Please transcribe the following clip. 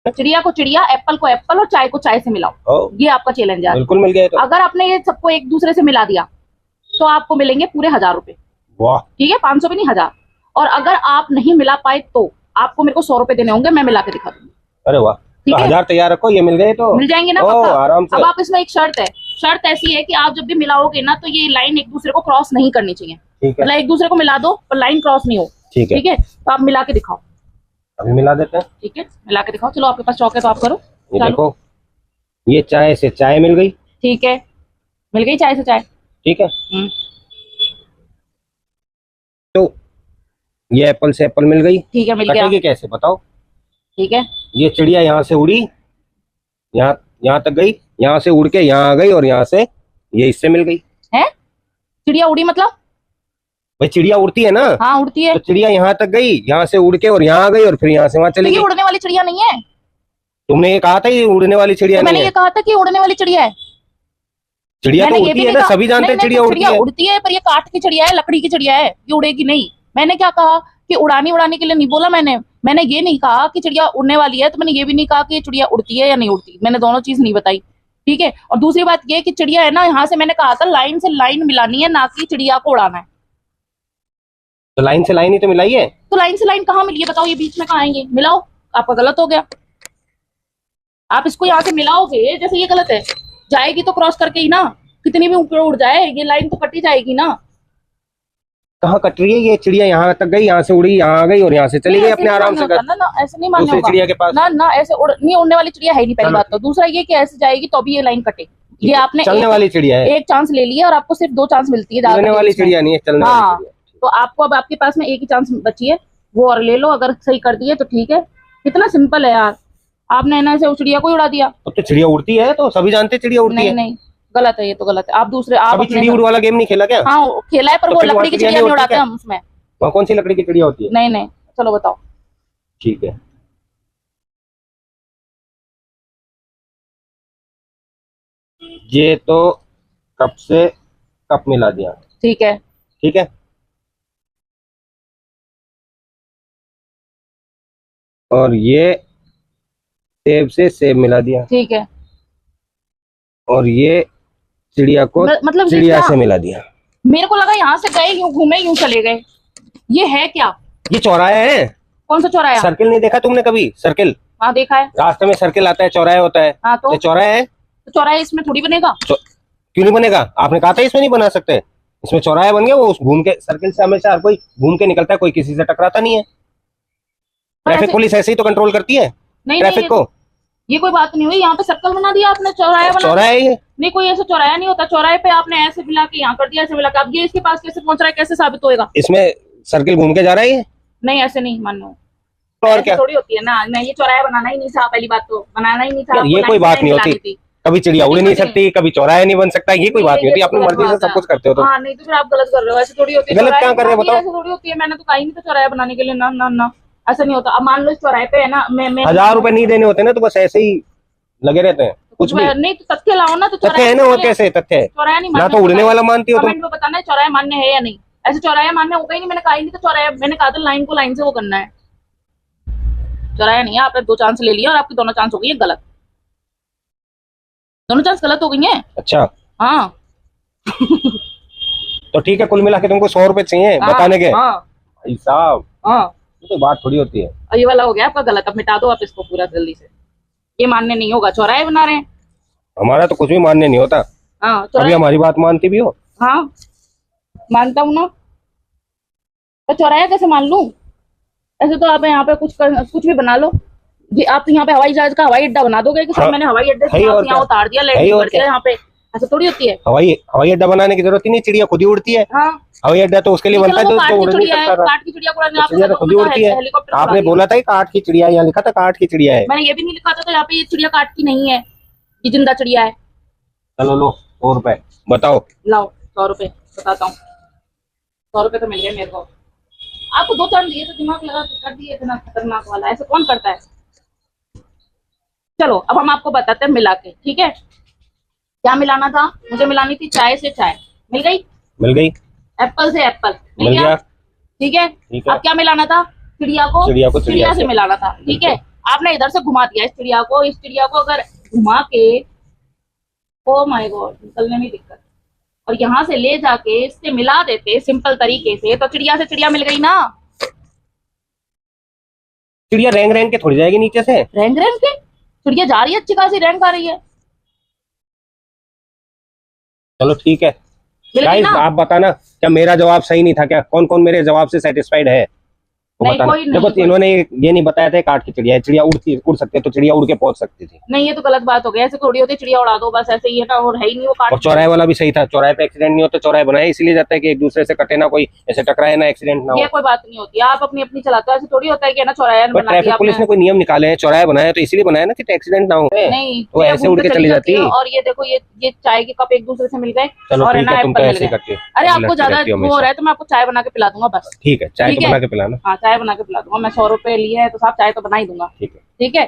चिड़िया को चिड़िया, एप्पल को एप्पल और चाय को चाय से मिलाओ। ये आपका चैलेंज है। बिल्कुल मिल गया तो। अगर आपने ये सबको एक दूसरे से मिला दिया तो आपको मिलेंगे पूरे 1000 रुपए। वाह, ठीक है, 500 भी नहीं, 1000। और अगर आप नहीं मिला पाए तो आपको मेरे को 100 रुपए देने होंगे, मैं मिला के दिखा दूंगी। अरे वाह, तो 1000 तैयार रखो, ये मिल गए तो मिल जाएंगे ना पक्का? आराम से। अब आप इसमें एक शर्त है, शर्त ऐसी है कि आप जब भी मिलाओगे ना तो ये लाइन एक दूसरे को क्रॉस नहीं करनी चाहिए। मतलब एक दूसरे को मिला दो पर लाइन क्रॉस नहीं हो। ठीक है, तो आप मिला के दिखाओ। अभी मिला देते हैं। ठीक है, मिला के दिखाओ। चलो आपके पास चौक है तो आप करो। ये देखो, ये चाय से चाय मिल गई। ठीक है, मिल गई चाय से चाय। ठीक है, तो ये एप्पल से एप्पल मिल गई। ठीक है, मिल गया। कटेगी कैसे बताओ? ठीक है, ये चिड़िया यहाँ से उड़ी, यहाँ तक गई, यहाँ से उड़ के यहाँ आ गई और यहाँ से ये इससे मिल गई है। चिड़िया उड़ी मतलब? भाई चिड़िया उड़ती है ना। हाँ उड़ती है। तो चिड़िया यहाँ तक गई, यहाँ से उड़ के और यहाँ आ गई और फिर यहाँ से वहां चली गई। उड़ने वाली चिड़िया नहीं है। तुमने ये कहा था ये उड़ने वाली चिड़िया नहीं है। मैंने ये कहा था कि उड़ने वाली चिड़िया है। चिड़िया तो उड़ती है ना, सभी जानते हैं चिड़िया उड़ती है, पर ये काठ की चिड़िया है, लकड़ी की चिड़िया है, ये उड़ेगी नहीं। मैंने क्या कहा कि उड़ाने के लिए नहीं बोला मैंने ये नहीं कहा कि चिड़िया उड़ने वाली है, तो मैंने ये भी नहीं कहा कि चिड़िया उड़ती है या नहीं उड़ती। मैंने दोनों चीज नहीं बताई। ठीक है, और दूसरी बात ये कि चिड़िया है ना, यहाँ से मैंने कहा था लाइन से लाइन मिलानी है, ना कि चिड़िया को उड़ाना है। तो लाइन से लाइन ही तो मिलाई है। तो लाइन से लाइन कहाँ मिली है बताओ? ये बीच में कहाँ आएंगे? मिलाओ, आपका गलत हो गया। आप इसको यहाँ से मिलाओगे, जैसे ये गलत है, जाएगी तो क्रॉस करके ही ना, कितनी भी ऊपर उड़ जाए ये लाइन तो कटी जाएगी ना। कहाँ कट रही है? ये चिड़िया यहाँ तक गई, यहाँ से उड़ी, यहाँ आ गई और यहाँ से चली गई अपने आराम से। ना ऐसे नहीं मानना होगा। चिड़िया के पास ना ऐसे नहीं उड़ने वाली चिड़िया है नहीं, पहली बात। तो दूसरा ये कि ऐसे जाएगी तो भी ये लाइन कटेगी। ये आपने चलने वाली चिड़िया है, एक चांस ले लिया और आपको सिर्फ 2 चांस मिलती है। चलने वाली चिड़िया नहीं है, चलने वाली चिड़िया। तो आपको अब आपके पास में एक ही चांस बची है, वो और ले लो। अगर सही कर दिए तो ठीक है। कितना सिंपल है यार। आपने ना ऐसे चिड़िया को उड़ा दिया। तो चिड़िया उड़ती है, तो सभी जानते हैं चिड़िया उड़ती है। नहीं गलत है, ये तो गलत है। आप दूसरे आप चिड़िया उड़ वाला गेम नहीं खेला क्या? हाँ खेला है, पर वो लकड़ी की चिड़िया नहीं उड़ाते हम उसमें। वहाँ कौन सी लकड़ी की चिड़िया होती है? नहीं चलो बताओ। ठीक है, ये तो कप से कप मिला दिया। ठीक है और ये सेब से सेब मिला दिया। ठीक है, और ये चिड़िया को मतलब चिड़िया से मिला दिया। मेरे को लगा यहाँ से गए, यूं घूमे यूं चले गए। ये है क्या? ये चौराहा है। कौन सा चौराहा? सर्किल नहीं देखा तुमने कभी? सर्किल। हाँ देखा है, रास्ते में सर्किल आता है, चौराहा होता है। हाँ तो चौराहा है। तो चौराहा इसमें थोड़ी बनेगा। क्यों नहीं बनेगा? आपने कहा था इसमें नहीं बना सकते। इसमें चौराहा बन गया। वो घूम के सर्किल से हमेशा हर कोई घूम के निकलता है, कोई किसी से टकराता नहीं है। ट्रैफिक पुलिस ऐसे ही तो कंट्रोल करती है ट्रैफिक को। ये कोई बात नहीं हुई। यहाँ पे सर्कल बना दिया आपने, चौराहा बना। चौराहा है नहीं, कोई ऐसा चौराहा नहीं होता। चौराहे पे आपने ऐसे मिला के यहाँ कर दिया, ऐसे मिला के। अब ये इसके पास कैसे पहुंच रहा है, कैसे साबित होएगा? इसमें सर्किल घूम के जा रहा है। नहीं ऐसे नहीं मानो। और क्या थोड़ी होती है ना। मैं ये चौराहा बनाना ही नहीं था, पहली बात तो बनाना ही नहीं था। ये कोई बात नहीं होती। कभी चिड़िया उड़ नहीं सकती, कभी चौराहा नहीं बन सकता। ये कोई बात नहीं होती। अपनी मर्जी से सब कुछ करते हो तो। नहीं तो फिर आप गलत कर रहे हो। ऐसे थोड़ी होती है। गलत क्या कर रहे हो बताओ? ऐसे थोड़ी होती है। मैंने तो कहा ही नहीं था चौराहा बनाने के लिए। ना ऐसा नहीं होता। अब मान लो इस चौराहे पे है ना, मैं 1000 रुपए नहीं देने होते ना, तो बस ऐसे ही लगे रहते हैं। कुछ भी नहीं तो तथ्य लाओ ना। तो तथ्य है ना। और कैसे तथ्य है? चौराहा नहीं ना तो उड़ने वाला मानती हो तुम। कमेंट में बताना है चौराहा मान्य है या नहीं। ऐसे चौराहा मान्य होगा ही नहीं। मैंने कहा ही नहीं तो चौराहा। मैंने कहा था लाइन को लाइन से वो करना है। चौराहा नहीं है। आपने 2 चांस ले लिया और आपकी दोनों चांस हो गई है गलत। दोनों चांस गलत हो गई हैं। अच्छा हाँ तो ठीक है, कुल मिला के तुमको 100 रुपए चाहिए बताने के। भाई साहब, तो बात थोड़ी होती है। ये वाला हो गया आपका गलत। अब मिटा दो आप इसको पूरा जल्दी से। ये मानने नहीं होगा। चौराहे बना रहे हैं। हमारा तो कुछ भी मानने नहीं होता। अभी हमारी बात मानती भी हो? हाँ मानता हूँ ना। तो चौराहा कैसे मान लूं? ऐसे तो आप यहाँ पे कुछ भी बना लो। आप यहाँ पे हवाई जहाज का हवाई अड्डा बना दोगे कि मैंने हवाई अड्डे से यहाँ उतार दिया, लैंडिंग कर दिया यहाँ पे। ऐसा थोड़ी होती है। हवाई अड्डा बनाने की जरूरत ही नहीं, चिड़िया खुद ही उड़ती है। हवाई अड्डा तो उसके लिए बनता है जो उड़ नहीं सकता। काठ की चिड़िया चिड़िया तो खुद ही उड़ती है। आपने बोला था काठ की चिड़िया, यहाँ लिखा था काठ की चिड़िया है। मैंने ये भी नहीं लिखा था। तो यहाँ पे ये चिड़िया काठ की नहीं है, ये जिंदा चिड़िया है। चलो लो 100 रुपए बताओ। लाओ 100 रुपए बताता हूँ। 100 रुपए तो मिल गए मेरे को। आपको 2 चांस दिए तो दिमाग लगा कर दिए। इतना खतरनाक वाला ऐसे कौन करता है? चलो अब हम आपको बताते हैं मिला के। ठीक है, क्या मिलाना था? मुझे मिलानी थी चाय से चाय। मिल गई। एप्पल से एप्पल मिल गया। ठीक है, अब क्या मिलाना था? चिड़िया को चिड़िया से मिलाना था। ठीक है, आपने इधर से घुमा दिया इस चिड़िया को। इस चिड़िया को अगर घुमा के, ओ माय गॉड, निकलने में दिक्कत, और यहाँ से ले जाके इससे मिला देते सिंपल तरीके से, तो चिड़िया से चिड़िया मिल गई ना। चिड़िया रेंग रेंग के थोड़ी जाएगी नीचे से। रेंग रेंग के चिड़िया जा रही है, अच्छी खासी रेंग आ रही है। चलो ठीक है गाइस, आप बताना क्या मेरा जवाब सही नहीं था क्या? कौन कौन मेरे जवाब से सेटिस्फाइड है तो नहीं, बताना। कोई नहीं, देखो इन्होंने ये नहीं बताया था काट की चिड़िया है, चिड़िया उड़ सकती है, तो चिड़िया उड़ के पहुंच सकती थी। नहीं, ये तो गलत बात हो गई, ऐसे थोड़ी होती चिड़िया उड़ा दो बस, ऐसे ही है ना, और है ही नहीं वो काट। और चौराहे वाला भी सही था, चौराहे पे एक्सीडेंट नहीं होता, चौराहे बनाए इसलिए जाता है कि एक दूसरे से कटे ना, कोई ऐसे टकराए ना, एक्सीडेंट ना हो। ये कोई बात नहीं होती, आप अपनी अपनी चलाते हो, ऐसे थोड़ी होता है कि ना चौराहा बना दिया। ट्रैफिक पुलिस ने कोई नियम निकाले हैं, चौराहे बनाया तो इसीलिए बनाया ना कि एक्सीडेंट ना हो। नहीं, तो ऐसे उड़ के चली जाती। और ये देखो, ये चाय के कप एक दूसरे से मिल गए। चलो और ठीक है, तुम तो ऐसे करती हो। अरे आपको ज्यादा वो हो रहा है तो मैं आपको चाय बना के पिला दूंगा बस। ठीक है, चाय तो बना के पिलाना। हाँ, चाय बना के पिला दूंगा मैं। 100 रुपए लिए है तो साहब चाय तो बना ही दूंगा। ठीक है, ठीक है।